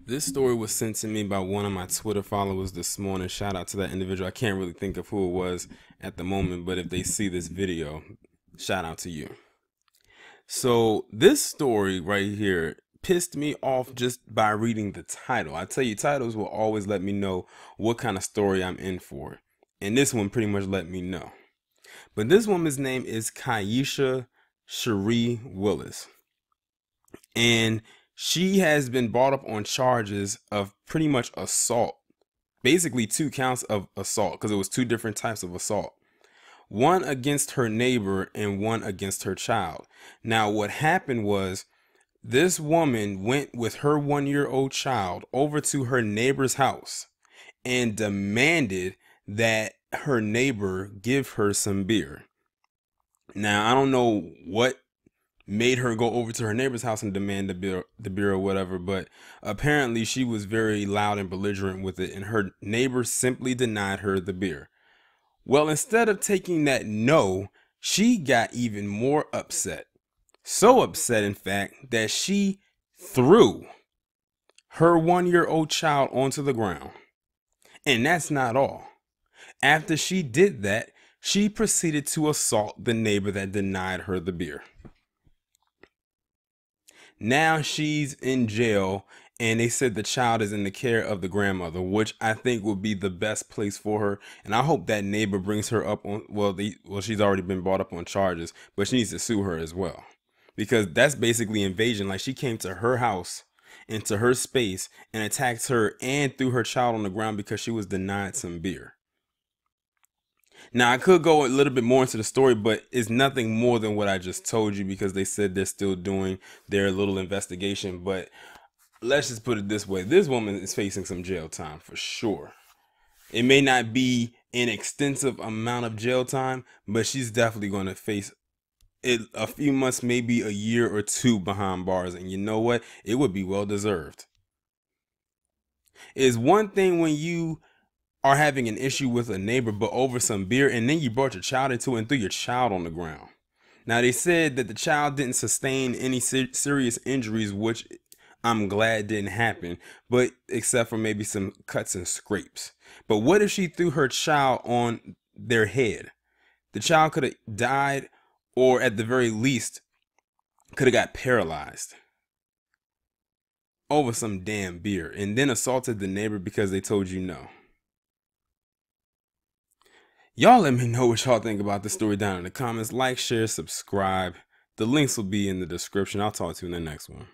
This story was sent to me by one of my Twitter followers this morning. Shout out to that individual. I can't really think of who it was at the moment, but if they see this video, shout out to you. So this story right here pissed me off just by reading the title. I tell you, titles will always let me know what kind of story I'm in for. And this one pretty much let me know. But this woman's name is Kaisha Cherie Willis. And she has been brought up on charges of pretty much assault. Basically 2 counts of assault, because it was 2 different types of assault. One against her neighbor and one against her child. Now what happened was this woman went with her 1-year-old child over to her neighbor's house and demanded that her neighbor give her some beer. Now I don't know what made her go over to her neighbor's house and demand the beer or whatever, but apparently she was very loud and belligerent with it, and her neighbor simply denied her the beer. Well, instead of taking that no, she got even more upset. So upset, in fact, that she threw her 1-year-old child onto the ground. And that's not all. After she did that, she proceeded to assault the neighbor that denied her the beer. Now she's in jail, and they said the child is in the care of the grandmother, which I think would be the best place for her. And I hope that neighbor brings her up on, she's already been brought up on charges, but she needs to sue her as well. Because that's basically invasion. Like, she came to her house, into her space, and attacked her and threw her child on the ground because she was denied some beer. Now, I could go a little bit more into the story, but it's nothing more than what I just told you, because they said they're still doing their little investigation. But let's just put it this way. This woman is facing some jail time for sure. It may not be an extensive amount of jail time, but she's definitely going to face it a few months, maybe a year or two behind bars. And you know what? It would be well deserved. It's one thing when you are having an issue with a neighbor, but over some beer, and then you brought your child into it and threw your child on the ground. Now, they said that the child didn't sustain any serious injuries, which I'm glad didn't happen, but except for maybe some cuts and scrapes. But what if she threw her child on their head? The child could have died, or at the very least could have got paralyzed over some damn beer, and then assaulted the neighbor because they told you no. Y'all let me know what y'all think about this story down in the comments. Like, share, subscribe. The links will be in the description. I'll talk to you in the next one.